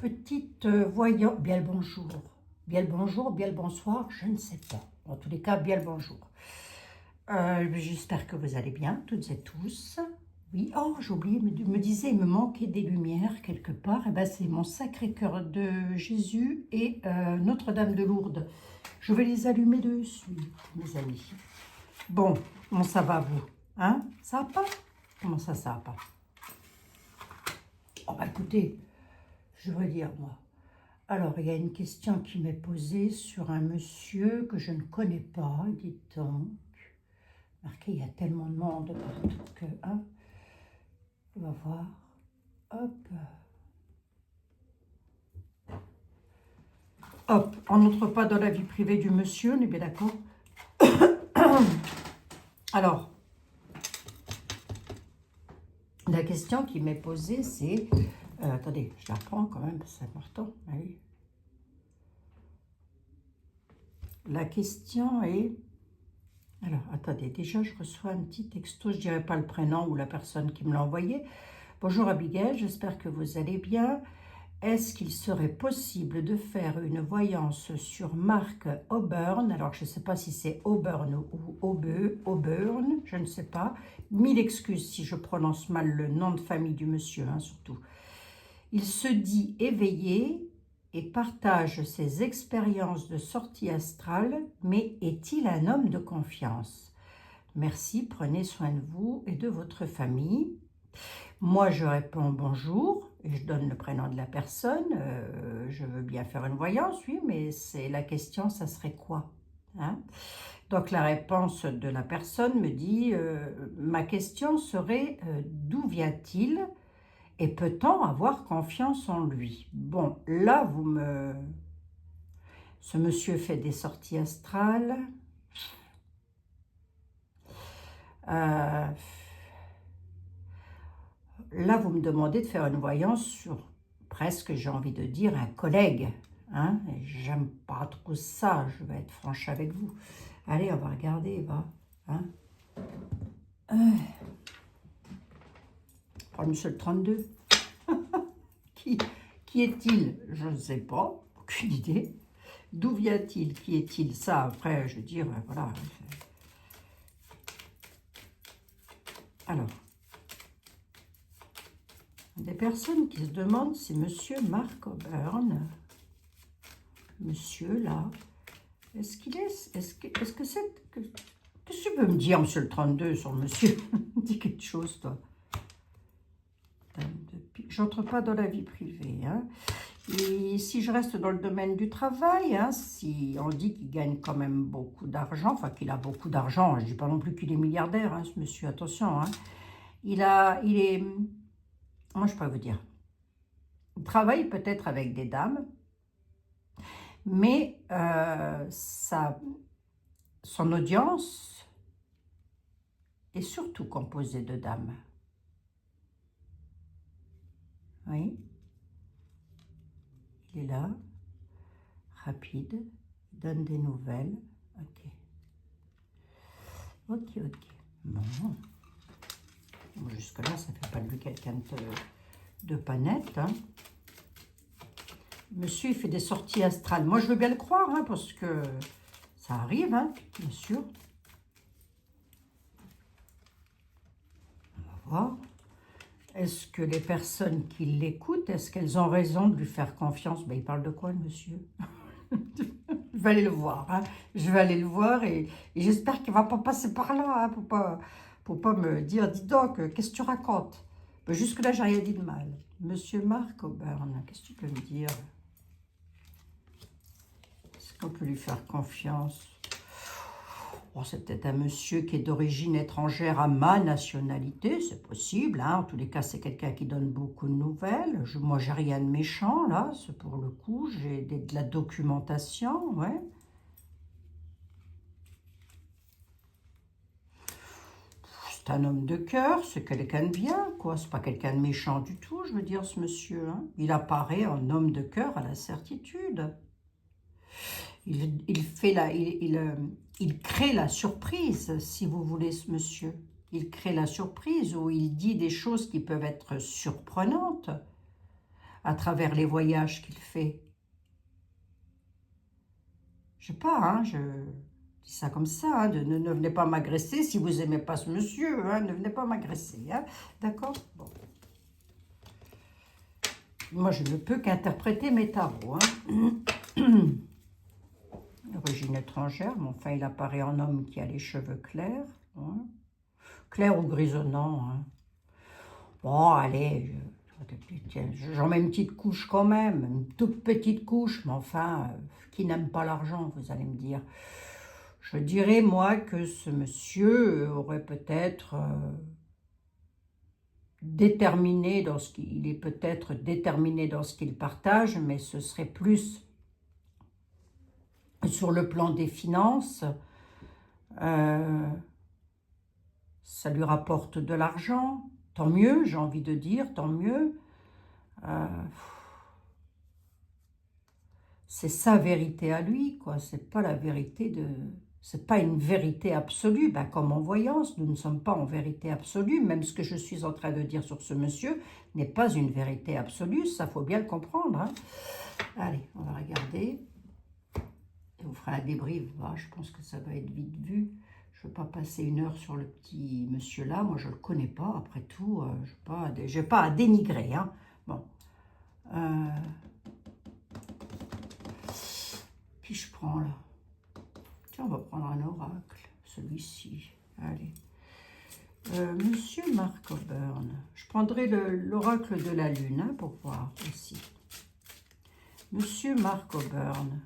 petite voyant, bien le bonjour, bien le bonjour, bien le bonsoir, je ne sais pas. En tous les cas, bien le bonjour. J'espère que vous allez bien, toutes et tous. Oui, oh, j'ai oublié, me disait, il me manquait des lumières quelque part. Et ben, c'est mon Sacré-Cœur de Jésus et Notre-Dame de Lourdes. Je vais les allumer de suite, mes amis. Bon, comment ça va, vous? Hein? Ça va pas? Comment ça va pas? Oh, bah écoutez, je veux dire, moi. Alors, il y a une question qui m'est posée sur un monsieur que je ne connais pas, dites donc. Marqué, il y a tellement de monde partout que, hein, on va voir. Hop. Hop, on n'entre pas dans la vie privée du monsieur, on est bien d'accord? Alors, la question qui m'est posée, c'est... attendez, je la reprends quand même, c'est important. Ah oui. La question est... Alors, attendez, déjà, je reçois un petit texto, je ne dirai pas le prénom ou la personne qui me l'a envoyé. Bonjour Abigail, j'espère que vous allez bien. Est-ce qu'il serait possible de faire une voyance sur Mark Auburn? Alors, je ne sais pas si c'est Auburn ou Auburn, je ne sais pas. Mille excuses si je prononce mal le nom de famille du monsieur, hein, surtout. Il se dit éveillé et partage ses expériences de sortie astrale, mais est-il un homme de confiance? Merci, prenez soin de vous et de votre famille. Moi, je réponds bonjour et je donne le prénom de la personne. Je veux bien faire une voyance, oui, mais c'est la question, ça serait quoi, hein? Donc, la réponse de la personne me dit, ma question serait, d'où vient-il et peut-on avoir confiance en lui? Bon, là, ce monsieur fait des sorties astrales. Là, vous me demandez de faire une voyance sur presque, j'ai envie de dire, un collègue. Hein? J'aime pas trop ça, je vais être franche avec vous. Allez, on va regarder, va. Hein? Prends monsieur le 32. Qui est-il? Je ne sais pas, aucune idée. D'où vient-il? Qui est-il? Ça, après, je veux dire, voilà. Alors, des personnes qui se demandent si monsieur Mark Auburn, monsieur là, est-ce qu'il est, est-ce que c'est, qu'est-ce que tu peux me dire, monsieur le 32, sur le monsieur? Dis quelque chose, toi. J'entre pas dans la vie privée, hein. Et si je reste dans le domaine du travail, hein, si on dit qu'il gagne quand même beaucoup d'argent, enfin qu'il a beaucoup d'argent, je ne dis pas non plus qu'il est milliardaire, hein, ce monsieur, attention, hein. Il est, moi je peux vous dire, il travaille peut-être avec des dames, mais son audience est surtout composée de dames. Oui. Il est là, rapide, il donne des nouvelles. Ok. Ok. Bon. Jusque-là, ça ne fait pas de lui quelqu'un de pas net. Hein. Monsieur, il fait des sorties astrales. Moi, je veux bien le croire, hein, parce que ça arrive, hein, bien sûr. On va voir. Est-ce que les personnes qui l'écoutent, est-ce qu'elles ont raison de lui faire confiance? Ben, il parle de quoi, le monsieur? Je vais aller le voir, hein. Je vais aller le voir et j'espère qu'il ne va pas passer par là, hein, pour pas me dire, dis donc, qu'est-ce que tu racontes? Ben, jusque-là, j'ai rien dit de mal. Monsieur Mark Auburn, qu'est-ce que tu peux me dire? Est-ce qu'on peut lui faire confiance? Oh, c'est peut-être un monsieur qui est d'origine étrangère à ma nationalité, c'est possible, hein. En tous les cas, c'est quelqu'un qui donne beaucoup de nouvelles. Moi, j'ai rien de méchant, là, c'est pour le coup, j'ai de la documentation, ouais. C'est un homme de cœur, c'est quelqu'un de bien, quoi. C'est pas quelqu'un de méchant du tout, je veux dire, ce monsieur, hein. Il apparaît en homme de cœur à la certitude. Il crée la surprise, si vous voulez, ce monsieur. Il crée la surprise ou il dit des choses qui peuvent être surprenantes. à travers les voyages qu'il fait. Je sais pas, hein, je dis ça comme ça, hein, ne venez pas m'agresser si vous n'aimez pas ce monsieur, hein, ne venez pas m'agresser, hein, d'accord? Bon. Moi, je ne peux qu'interpréter mes tarots, hein. Origine étrangère, mais enfin, il apparaît en homme qui a les cheveux clairs, hein. Clairs ou grisonnants, hein. Bon, allez, j'en mets une petite couche quand même, une toute petite couche, mais enfin, qui n'aime pas l'argent, vous allez me dire. Je dirais, moi, que ce monsieur aurait peut-être déterminé dans ce qu'il est peut-être déterminé dans ce qu'il partage, mais ce serait plus sur le plan des finances. Ça lui rapporte de l'argent, tant mieux, j'ai envie de dire, tant mieux. C'est sa vérité à lui, quoi. C'est pas la vérité de... C'est pas une vérité absolue. Ben, comme en voyance, nous ne sommes pas en vérité absolue. Même ce que je suis en train de dire sur ce monsieur n'est pas une vérité absolue. Ça, faut bien le comprendre, hein. Allez, on va regarder. Et on fera un débrief. Ah, je pense que ça va être vite vu. Je ne veux pas passer 1 heure sur le petit monsieur-là. Moi, je ne le connais pas. Après tout, je n'ai pas à dénigrer, hein. Bon. Qui je prends, là? Tiens, on va prendre un oracle. Celui-ci. Allez. Monsieur Mark O'Byrne. Je prendrai l'oracle de la Lune, hein, pour voir aussi. Monsieur Mark O'Byrne.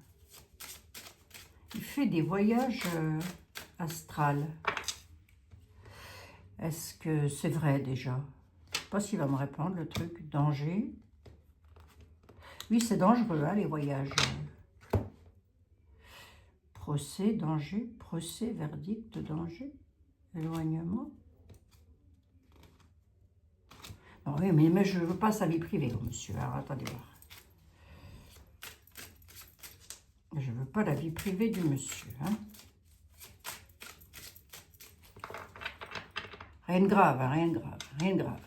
Il fait des voyages astrales. Est-ce que c'est vrai déjà? Je ne sais pas s'il va me répondre le truc. Danger. Oui, c'est dangereux, hein, les voyages. Procès, danger, procès, verdict, danger, éloignement. Non, oui, mais je ne veux pas sa vie privée, monsieur. Alors, attendez voir. Je ne veux pas la vie privée du monsieur, hein. Rien de grave, hein, rien de grave, rien de grave.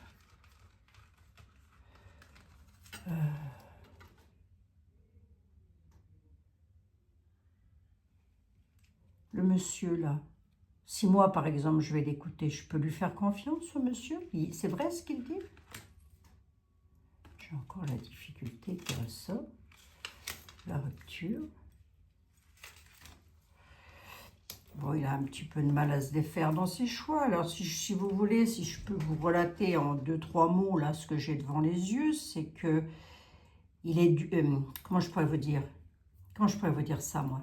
Le monsieur, là, si moi, par exemple, je vais l'écouter, je peux lui faire confiance, ce monsieur? C'est vrai ce qu'il dit? J'ai encore la difficulté qui ressort. La rupture. Bon, il a un petit peu de mal à se défaire dans ses choix. Alors, si vous voulez, si je peux vous relater en 2-3 mots, là, ce que j'ai devant les yeux, c'est que il est... comment je pourrais vous dire? Comment je pourrais vous dire ça, moi?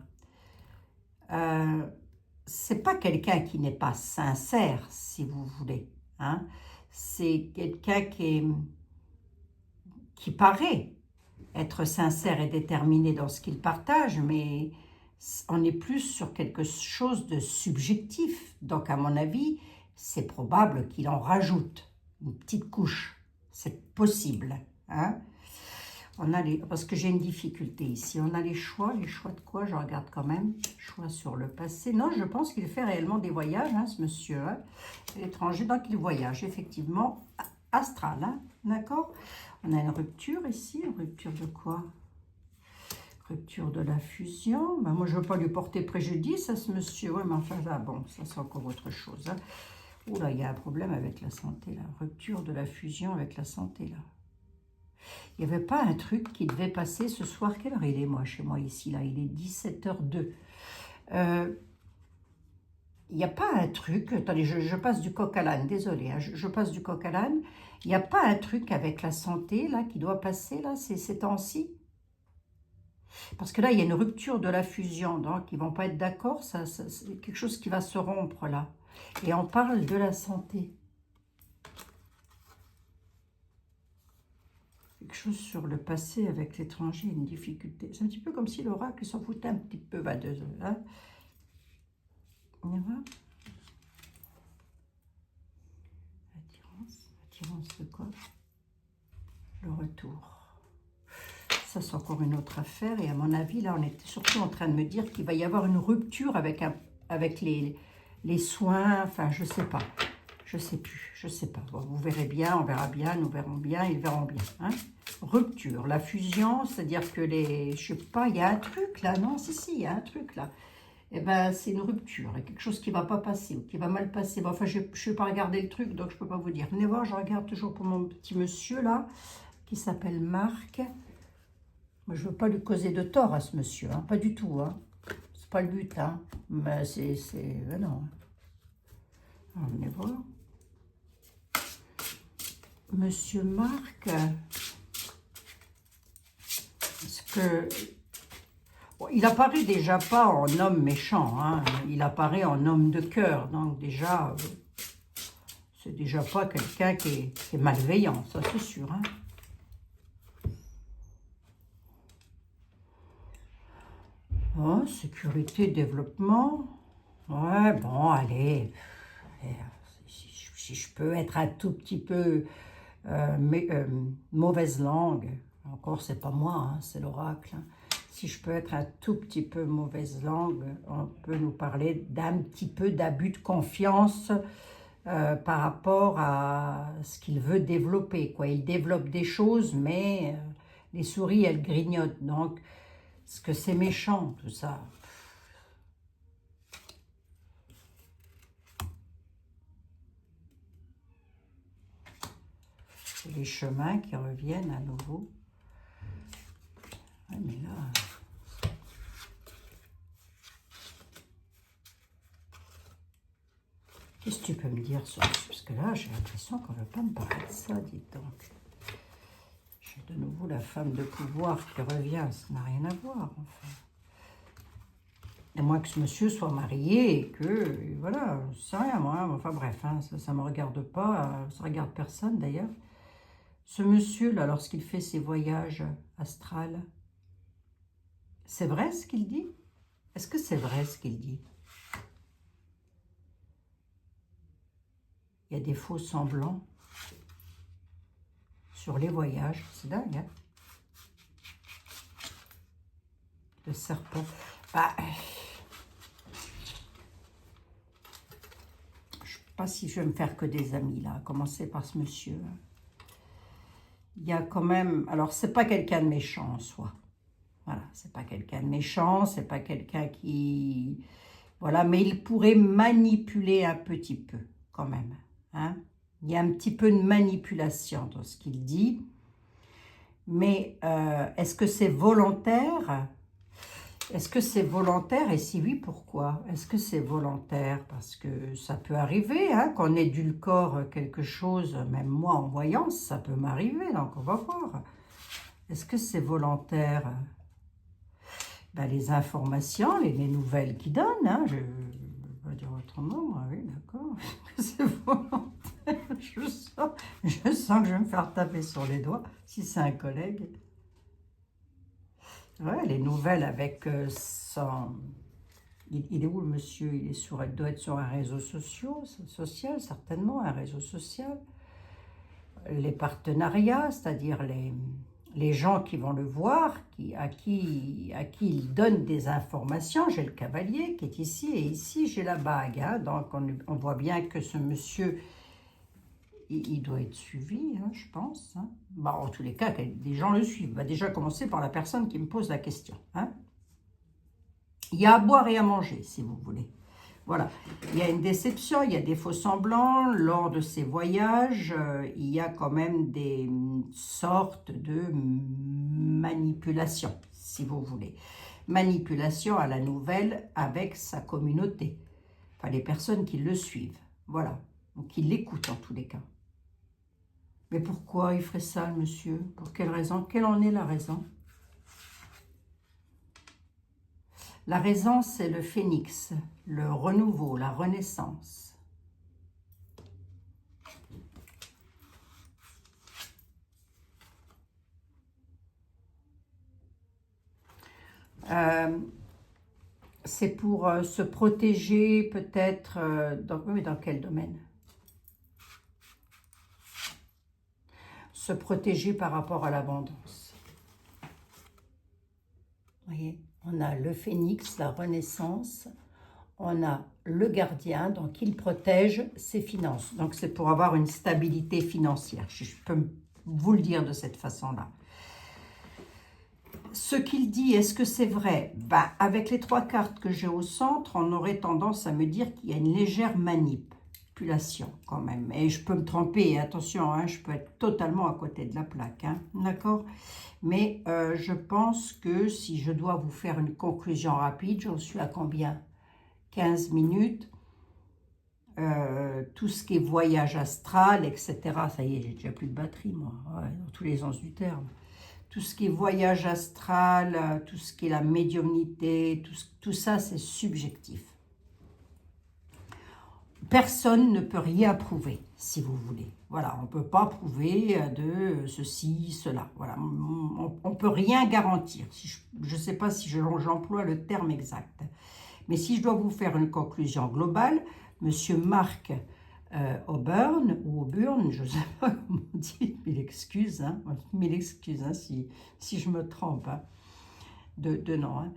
C'est pas quelqu'un qui n'est pas sincère, si vous voulez, hein. C'est quelqu'un qui paraît être sincère et déterminé dans ce qu'il partage, mais on est plus sur quelque chose de subjectif. Donc, à mon avis, c'est probable qu'il en rajoute une petite couche. C'est possible, hein. Parce que j'ai une difficulté ici. On a les choix de quoi? Je regarde quand même. Choix sur le passé. Non, je pense qu'il fait réellement des voyages, hein, ce monsieur, hein, l'étranger. Donc, il voyage, effectivement, astral, hein, d'accord? On a une rupture ici. Une rupture de quoi? Rupture de la fusion. Ben, moi, je ne veux pas lui porter préjudice à ce monsieur. Oui, mais enfin, là, bon, ça, c'est encore autre chose, hein. Oula, il y a un problème avec la santé, là. Rupture de la fusion avec la santé, là. Il n'y avait pas un truc qui devait passer ce soir. Quelle heure il est, moi, chez moi, ici, là? Il est 17h02. Il n'y a pas un truc... Attendez, je passe du coq à l'âne, désolé, hein, je passe du coq à l'âne. Il n'y a pas un truc avec la santé, là, qui doit passer, là, ces temps-ci? Parce que là, il y a une rupture de la fusion, donc ils ne vont pas être d'accord, c'est quelque chose qui va se rompre, là. Et on parle de la santé. Quelque chose sur le passé avec l'étranger, une difficulté. C'est un petit peu comme si l'oracle s'en foutait un petit peu, bah, hein. Attirance de quoi? Le retour. Ça, c'est encore une autre affaire. Et à mon avis, là, on était surtout en train de me dire qu'il va y avoir une rupture avec les soins. Enfin, je ne sais pas. Je sais plus, je sais pas. Bon, vous verrez bien, on verra bien, nous verrons bien, ils verront bien. Hein. Rupture, la fusion, c'est-à-dire que les... Je sais pas, il y a un truc là, non? Si, il y a un truc là. Eh ben, c'est une rupture, il y a quelque chose qui va pas passer ou qui va mal passer. Bon, enfin, je ne vais pas regarder le truc, donc je peux pas vous dire. Venez voir, je regarde toujours pour mon petit monsieur là, qui s'appelle Marc. Moi, je veux pas lui causer de tort à ce monsieur, hein, pas du tout. Hein. C'est pas le but, hein. Mais c'est... Ben non. Alors, venez voir. Monsieur Marc, est-ce que... Bon, il apparaît déjà pas en homme méchant, hein. Il apparaît en homme de cœur, donc déjà, c'est déjà pas quelqu'un qui est malveillant, ça c'est sûr. Hein. Oh, sécurité, développement, ouais, bon, allez, si je peux être un tout petit peu mauvaise langue, encore c'est pas moi, hein, c'est l'oracle, hein. Si je peux être un tout petit peu mauvaise langue, on peut nous parler d'un petit peu d'abus de confiance par rapport à ce qu'il veut développer, quoi. Il développe des choses, mais les souris, elles grignotent. Donc, est-ce que c'est méchant, tout ça? C'est les chemins qui reviennent à nouveau. Ouais, mais là... Qu'est-ce que tu peux me dire sur ça? Parce que là, j'ai l'impression qu'on ne veut pas me parler de ça, dites donc. J'ai de nouveau la femme de pouvoir qui revient, ça n'a rien à voir, enfin. À moins que ce monsieur soit marié et que, voilà, c'est rien, moi, enfin bref, hein, ça ne me regarde pas, ça ne regarde personne d'ailleurs. Ce monsieur-là, lorsqu'il fait ses voyages astrales, c'est vrai ce qu'il dit? Est-ce que c'est vrai ce qu'il dit? Il y a des faux semblants sur les voyages, c'est dingue, hein? Le serpent. Bah, je ne sais pas si je vais me faire que des amis, là, à commencer par ce monsieur. Il y a quand même... Alors, c'est pas quelqu'un de méchant en soi. Voilà, c'est pas quelqu'un de méchant, c'est pas quelqu'un qui... Voilà, mais il pourrait manipuler un petit peu, quand même. Hein? Il y a un petit peu de manipulation dans ce qu'il dit. Mais est-ce que c'est volontaire? Est-ce que c'est volontaire? Et si oui, pourquoi? Est-ce que c'est volontaire? Parce que ça peut arriver, hein, qu'on édulcore quelque chose, même moi en voyance, ça peut m'arriver, donc on va voir. Est-ce que c'est volontaire? Ben, les informations, les nouvelles qu'il donne, hein, je vais dire autrement, moi, oui, d'accord, c'est volontaire. Je sens que je vais me faire taper sur les doigts, si c'est un collègue. Ouais, les nouvelles avec son... Il est où le monsieur? Il doit être sur un réseau social, certainement, un réseau social. Les partenariats, c'est-à-dire les gens qui vont le voir, à qui il donne des informations. J'ai le cavalier qui est ici et ici j'ai la bague. Hein, donc on voit bien que ce monsieur, il doit être suivi, hein, je pense. Hein. Bon, en tous les cas, des gens le suivent. On va déjà commencer par la personne qui me pose la question. Hein. Il y a à boire et à manger, si vous voulez. Voilà, il y a une déception, il y a des faux semblants. Lors de ces voyages, il y a quand même des sortes de manipulation, si vous voulez. Manipulation à la nouvelle avec sa communauté. Enfin, les personnes qui le suivent. Voilà, donc qui l'écoutent en tous les cas. Mais pourquoi il ferait ça, le monsieur? Pour quelle raison? Quelle en est la raison? La raison, c'est le phénix, le renouveau, la renaissance. C'est pour se protéger peut-être, oui, mais dans quel domaine? Se protéger par rapport à l'abondance. Vous voyez, on a le phénix, la renaissance, on a le gardien, donc il protège ses finances. Donc c'est pour avoir une stabilité financière. Je peux vous le dire de cette façon-là. Ce qu'il dit, est-ce que c'est vrai? Ben, avec les 3 cartes que j'ai au centre, on aurait tendance à me dire qu'il y a une légère manipulation quand même. Et je peux me tromper, attention, hein, je peux être totalement à côté de la plaque, hein, d'accord? Mais je pense que si je dois vous faire une conclusion rapide, j'en suis à combien? 15 minutes. Tout ce qui est voyage astral, etc. Ça y est, j'ai déjà plus de batterie, moi, ouais, dans tous les sens du terme. Tout ce qui est voyage astral, tout ce qui est la médiumnité, tout ça, c'est subjectif. Personne ne peut rien prouver, si vous voulez. Voilà, on ne peut pas prouver de ceci, cela. Voilà, on ne peut rien garantir. Si je ne sais pas si j'emploie le terme exact. Mais si je dois vous faire une conclusion globale, Monsieur Marc Auburn, ou Auburn, je ne sais pas comment on dit, mille excuses hein, si je me trompe hein, de nom. Hein.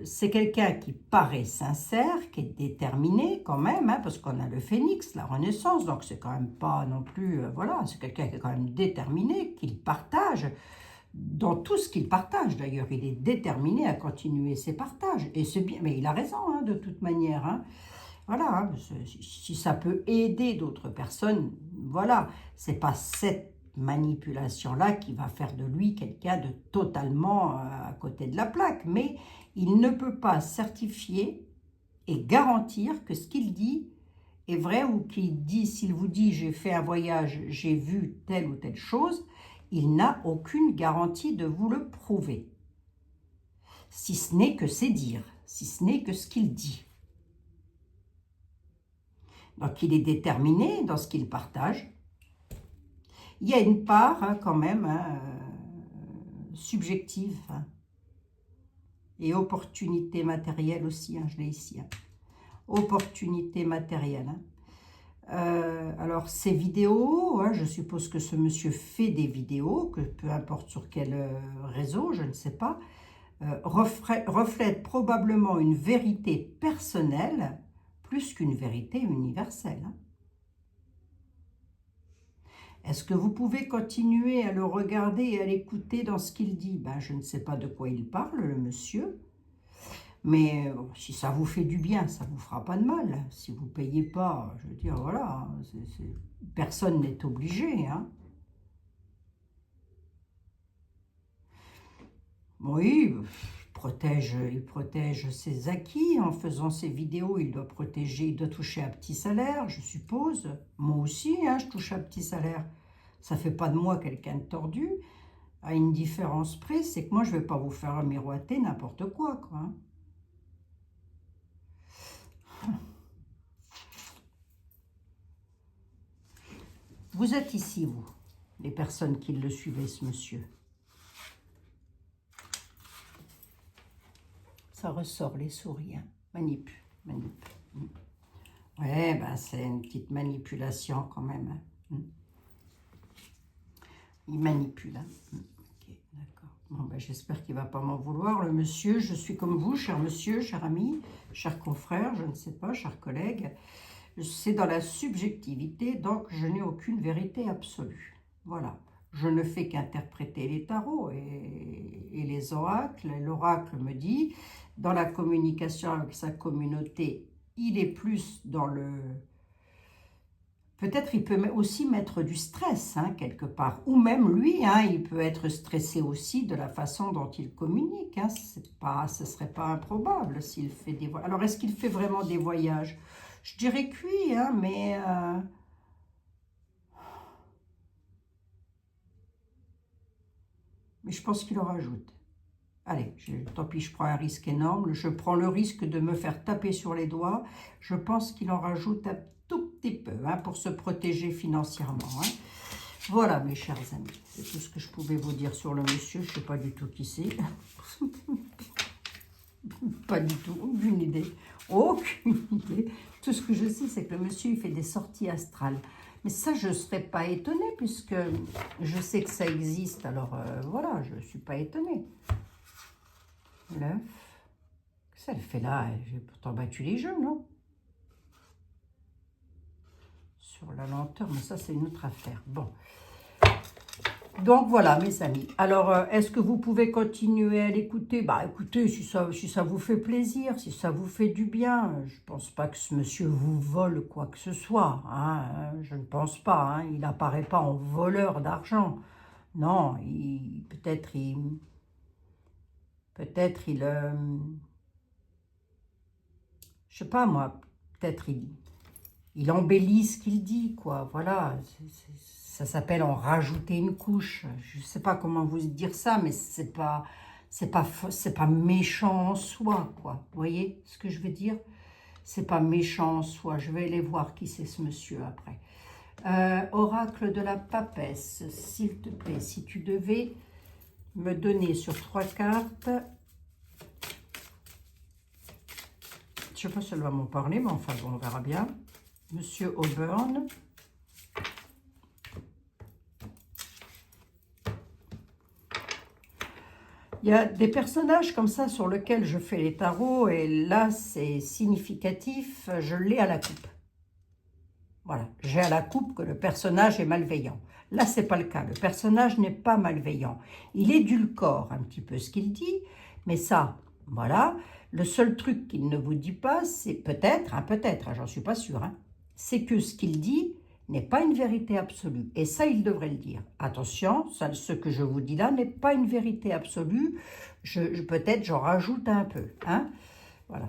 C'est quelqu'un qui paraît sincère, qui est déterminé quand même, hein, parce qu'on a le phénix, la renaissance, donc c'est quand même pas non plus, voilà, c'est quelqu'un qui est quand même déterminé, qu'il partage, dans tout ce qu'il partage d'ailleurs, il est déterminé à continuer ses partages, et c'est bien, mais il a raison hein, de toute manière, hein. Voilà, hein, si ça peut aider d'autres personnes, voilà, c'est pas cette manipulation-là qui va faire de lui quelqu'un de totalement à côté de la plaque, mais il ne peut pas certifier et garantir que ce qu'il dit est vrai ou qu'il dit, s'il vous dit j'ai fait un voyage, j'ai vu telle ou telle chose, il n'a aucune garantie de vous le prouver, si ce n'est que ses dires, si ce n'est que ce qu'il dit. Donc il est déterminé dans ce qu'il partage. Il y a une part hein, quand même hein, subjective hein, et opportunité matérielle aussi, hein, je l'ai ici. Hein. Opportunité matérielle. Hein. Alors ces vidéos, hein, je suppose que ce monsieur fait des vidéos, que peu importe sur quel réseau, je ne sais pas, reflète probablement une vérité personnelle plus qu'une vérité universelle. Hein. Est-ce que vous pouvez continuer à le regarder et à l'écouter dans ce qu'il dit? Ben, je ne sais pas de quoi il parle, le monsieur. Mais si ça vous fait du bien, ça ne vous fera pas de mal. Si vous ne payez pas, je veux dire, voilà, personne n'est obligé. Hein. Oui, il protège ses acquis en faisant ses vidéos. Il doit protéger, il doit toucher un petit salaire, je suppose. Moi aussi, hein, je touche un petit salaire. Ça ne fait pas de moi quelqu'un de tordu. À une différence près, c'est que moi, je ne vais pas vous faire miroiter n'importe quoi, quoi. Hein. Vous êtes ici, vous, les personnes qui le suivaient, ce monsieur. Ça ressort, les souris, hein. Manip. Ouais, ben c'est une petite manipulation quand même. Hein. Il manipule. Hein. Ok, d'accord. Bon, ben, j'espère qu'il ne va pas m'en vouloir, le monsieur. Je suis comme vous, cher monsieur, cher ami, cher confrère, je ne sais pas, cher collègue. C'est dans la subjectivité, donc je n'ai aucune vérité absolue. Voilà. Je ne fais qu'interpréter les tarots et les oracles. L'oracle me dit, dans la communication avec sa communauté, il est plus dans le... Peut-être il peut aussi mettre du stress, hein, quelque part. Ou même lui, hein, il peut être stressé aussi de la façon dont il communique. Hein. Ce ne serait pas improbable s'il fait des voyages. Alors, est-ce qu'il fait vraiment des voyages? Je dirais que oui, hein, mais... Mais je pense qu'il en rajoute. Allez, tant pis, je prends un risque énorme. Je prends le risque de me faire taper sur les doigts. Je pense qu'il en rajoute un tout petit peu hein, pour se protéger financièrement. Hein. Voilà, mes chers amis. C'est tout ce que je pouvais vous dire sur le monsieur. Je ne sais pas du tout qui c'est. Pas du tout. Aucune idée. Aucune idée. Tout ce que je sais, c'est que le monsieur, il fait des sorties astrales. Mais ça, je ne serais pas étonnée puisque je sais que ça existe. Alors, voilà, je ne suis pas étonnée. 9, Qu'est-ce qu'elle fait là? J'ai pourtant battu les jeux, non? Sur la lenteur, mais ça, c'est une autre affaire. Bon. Donc, voilà, mes amis. Alors, est-ce que vous pouvez continuer à l'écouter? Bah, écoutez, si ça vous fait plaisir, si ça vous fait du bien. Je ne pense pas que ce monsieur vous vole quoi que ce soit. Hein, je ne pense pas. Hein, il n'apparaît pas en voleur d'argent. Non, peut-être je sais pas moi, peut-être il embellit ce qu'il dit, quoi. Voilà, ça s'appelle en rajouter une couche. Je sais pas comment vous dire ça, mais c'est pas méchant en soi, quoi. Vous voyez ce que je veux dire? C'est pas méchant en soi. Je vais aller voir qui c'est ce monsieur après. Oracle de la papesse, s'il te plaît, si tu devais me donner sur 3 cartes. Je ne sais pas si elle va m'en parler, mais enfin, bon, on verra bien. Monsieur Auburn. Il y a des personnages comme ça sur lesquels je fais les tarots, et là, c'est significatif, je l'ai à la coupe. Voilà, j'ai à la coupe que le personnage est malveillant. Là, ce n'est pas le cas. Le personnage n'est pas malveillant. Il édulcore un petit peu ce qu'il dit, mais ça, voilà. Le seul truc qu'il ne vous dit pas, c'est peut-être, j'en suis pas sûre, hein, c'est que ce qu'il dit n'est pas une vérité absolue. Et ça, il devrait le dire. Attention, ça, ce que je vous dis là n'est pas une vérité absolue. Peut-être j'en rajoute un peu. Hein, voilà.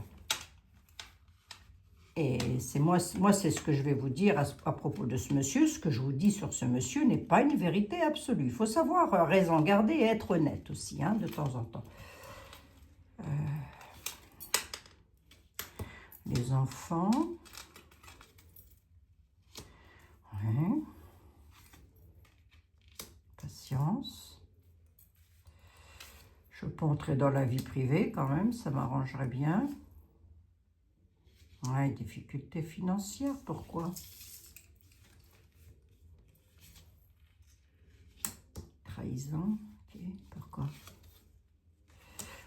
Et c'est moi c'est ce que je vais vous dire à propos de ce monsieur. Ce que je vous dis sur ce monsieur n'est pas une vérité absolue. Il faut savoir raison garder et être honnête aussi, hein, de temps en temps. Les enfants. Ouais. Patience. Je peux entrer dans la vie privée quand même, ça m'arrangerait bien. Ouais, difficultés financières, pourquoi? Trahison, ok, pourquoi?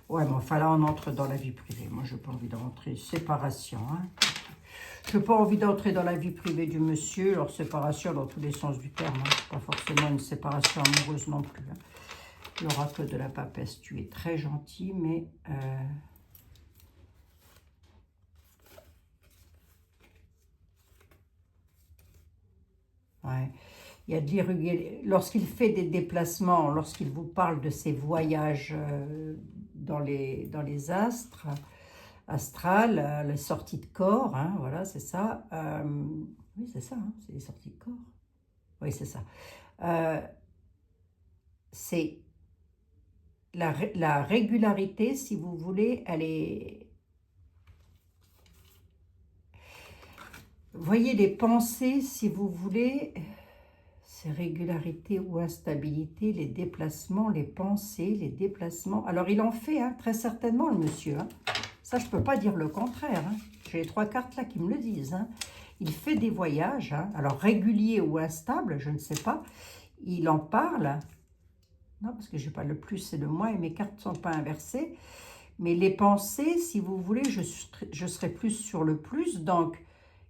Ouais, mais enfin là, on entre dans la vie privée. Moi, je n'ai pas envie de rentrer. Séparation, hein. Je n'ai pas envie d'entrer dans la vie privée du monsieur. Alors, séparation dans tous les sens du terme. Hein. Pas forcément une séparation amoureuse non plus. Hein. L'oracle de la papesse, tu es très gentil, mais... Ouais. Il y a de l'irrégularité. Lorsqu'il fait des déplacements, lorsqu'il vous parle de ses voyages dans les astres, astrales, les sorties de corps, hein, voilà, c'est ça. Oui, c'est ça, hein, c'est les sorties de corps. Oui, c'est ça. C'est la régularité, si vous voulez, elle est... Voyez les pensées, si vous voulez, ces régularités ou instabilités, les déplacements, les pensées, les déplacements. Alors, il en fait, hein, très certainement, le monsieur. Hein. Ça, je ne peux pas dire le contraire. Hein. J'ai les 3 cartes là qui me le disent. Hein. Il fait des voyages, hein. Alors réguliers ou instables, je ne sais pas. Il en parle. Non, parce que je n'ai pas le plus et le moins et mes cartes ne sont pas inversées. Mais les pensées, si vous voulez, je serai plus sur le plus. Donc,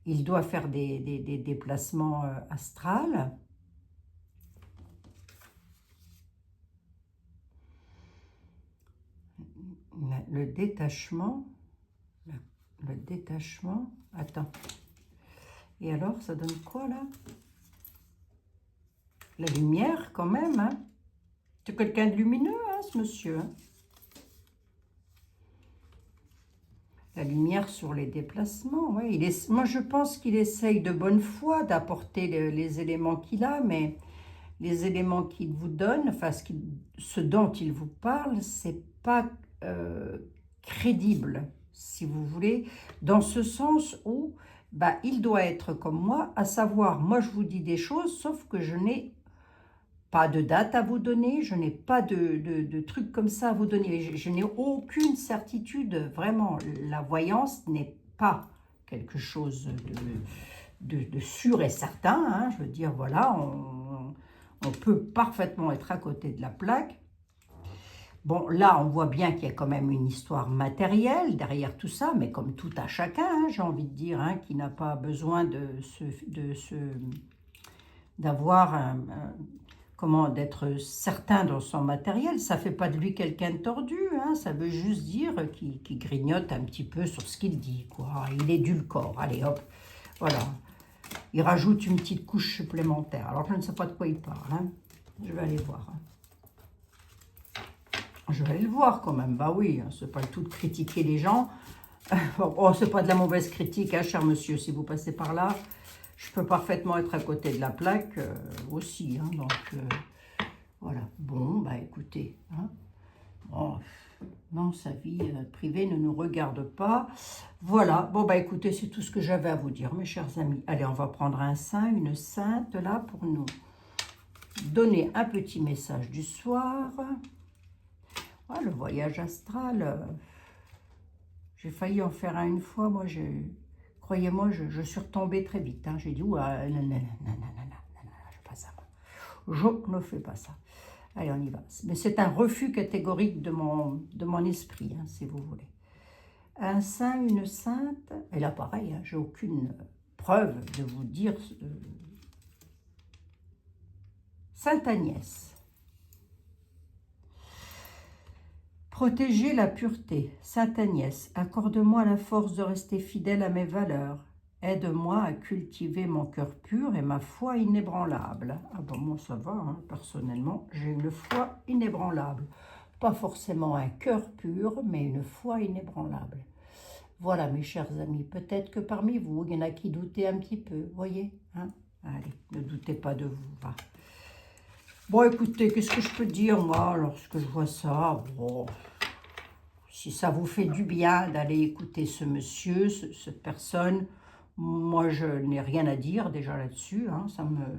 il doit faire des déplacements astrales. Le détachement. Le détachement. Attends. Et alors, ça donne quoi, là? La lumière, quand même, hein? C'est quelqu'un de lumineux, hein, ce monsieur, hein? La lumière sur les déplacements, oui. Moi, je pense qu'il essaye de bonne foi d'apporter les éléments qu'il a, mais les éléments qu'il vous donne, enfin, ce dont il vous parle, c'est pas crédible, si vous voulez, dans ce sens où bah, il doit être comme moi, à savoir, moi, je vous dis des choses, sauf que je n'ai pas de date à vous donner, je n'ai pas de trucs comme ça à vous donner. Je n'ai aucune certitude, vraiment. La voyance n'est pas quelque chose de sûr et certain. Hein. Je veux dire, voilà, on peut parfaitement être à côté de la plaque. Bon, là, on voit bien qu'il y a quand même une histoire matérielle derrière tout ça, mais comme tout à chacun, hein, j'ai envie de dire, hein, qui n'a pas besoin d'avoir comment, d'être certain dans son matériel. Ça ne fait pas de lui quelqu'un de tordu, hein, ça veut juste dire qu'il grignote un petit peu sur ce qu'il dit, quoi. Il édulcore, allez hop, voilà. Il rajoute une petite couche supplémentaire. Alors je ne sais pas de quoi il parle, hein. Je vais aller voir. Je vais aller le voir quand même, bah oui, hein, c'est pas le tout de critiquer les gens. Oh, c'est pas de la mauvaise critique, hein, cher monsieur, si vous passez par là. Je peux parfaitement être à côté de la plaque aussi, hein, donc voilà. Bon, bah écoutez, hein, bon, non, sa vie privée ne nous regarde pas. Voilà, bon bah écoutez, c'est tout ce que j'avais à vous dire, mes chers amis. Allez, on va prendre un saint, une sainte, là, pour nous donner un petit message du soir. Ah, le voyage astral, j'ai failli en faire un une fois, moi, croyez-moi, je suis retombée très vite, hein. J'ai dit, ouah, non, non, non, non, non, non, non, non, je fais pas ça. Je ne fais pas ça. Allez, on y va. Mais c'est un refus catégorique de mon esprit, hein, si vous voulez. Un saint, une sainte, et là, pareil, hein, j'ai aucune preuve de vous dire Sainte Agnès. Protéger la pureté. Sainte Agnès, accorde-moi la force de rester fidèle à mes valeurs. Aide-moi à cultiver mon cœur pur et ma foi inébranlable. Ah bon, moi ça va, hein, personnellement, j'ai une foi inébranlable. Pas forcément un cœur pur, mais une foi inébranlable. Voilà, mes chers amis, peut-être que parmi vous, il y en a qui doutaient un petit peu, voyez, hein? Allez, ne doutez pas de vous, va. Bon, écoutez, qu'est-ce que je peux dire, moi, lorsque je vois ça? Bon, si ça vous fait du bien d'aller écouter ce monsieur, cette personne, moi, je n'ai rien à dire déjà là-dessus. Hein,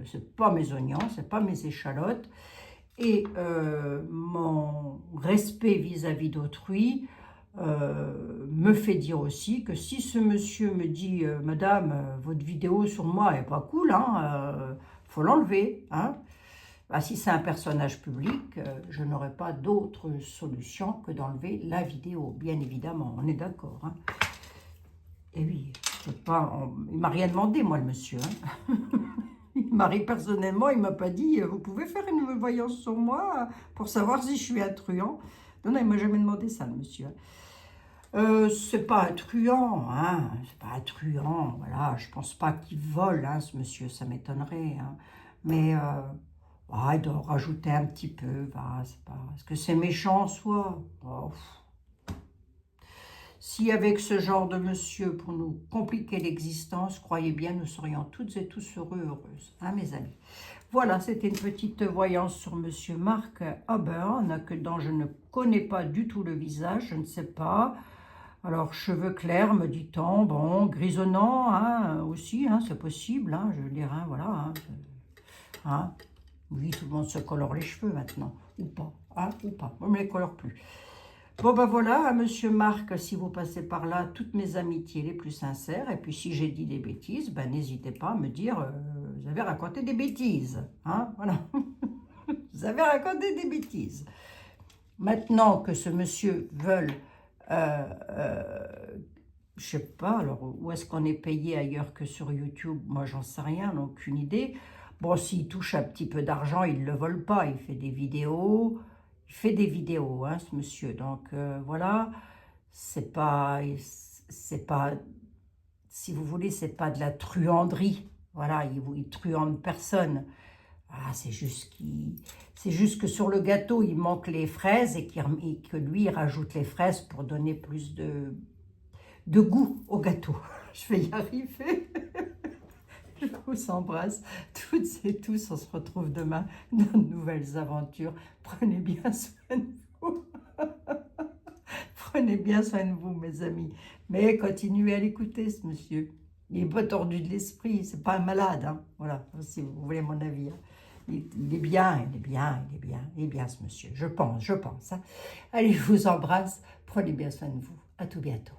c'est pas mes oignons, c'est pas mes échalotes. Et mon respect vis-à-vis d'autrui me fait dire aussi que si ce monsieur me dit « Madame, votre vidéo sur moi est pas cool, hein, faut l'enlever. Hein », bah, si c'est un personnage public, je n'aurai pas d'autre solution que d'enlever la vidéo, bien évidemment, on est d'accord. Hein. Et oui, il ne m'a rien demandé, moi, le monsieur. Hein. Personnellement, il ne m'a pas dit « Vous pouvez faire une voyance sur moi pour savoir si je suis un truand ?» Non, non, il ne m'a jamais demandé ça, le monsieur. C'est pas un truand, hein, c'est pas un truand, voilà, je pense pas qu'il vole, hein, ce monsieur, ça m'étonnerait, hein. Mais il doit rajouter un petit peu, bah, c'est pas... Est-ce que c'est méchant en soi? Oh. Si avec ce genre de monsieur pour nous compliquer l'existence, croyez bien, nous serions toutes et tous heureux, heureuses, hein, mes amis. Voilà, c'était une petite voyance sur monsieur Mark Auburn, dont je ne connais pas du tout le visage, je ne sais pas. Alors, cheveux clairs, me dit-on, bon, grisonnant, hein, aussi, hein, c'est possible, hein, je veux dire, hein, voilà, hein, hein. Oui, tout le monde se colore les cheveux maintenant, ou pas, hein, ou pas, moi, je ne les colore plus. Bon, ben voilà, à monsieur Marc, si vous passez par là, toutes mes amitiés les plus sincères, et puis si j'ai dit des bêtises, ben n'hésitez pas à me dire, vous avez raconté des bêtises, hein, voilà, vous avez raconté des bêtises. Maintenant que ce monsieur veut... je sais pas, alors où est-ce qu'on est payé ailleurs que sur YouTube? Moi, j'en sais rien, aucune idée. Bon, s'il touche un petit peu d'argent, il ne le vole pas, il fait des vidéos. Il fait des vidéos, hein, ce monsieur. Donc, voilà, c'est pas, si vous voulez, c'est pas de la truanderie. Voilà, il truande personne. Ah, c'est juste que sur le gâteau, il manque les fraises et que lui, il rajoute les fraises pour donner plus de goût au gâteau. Je vais y arriver. Je vous embrasse toutes et tous. On se retrouve demain dans de nouvelles aventures. Prenez bien soin de vous. Prenez bien soin de vous, mes amis. Mais continuez à l'écouter, ce monsieur. Il n'est pas tordu de l'esprit. C'est pas un malade. Hein. Voilà, si vous voulez mon avis. Hein. Il est bien, ce monsieur. Je pense. Hein. Allez, je vous embrasse. Prenez bien soin de vous. À tout bientôt.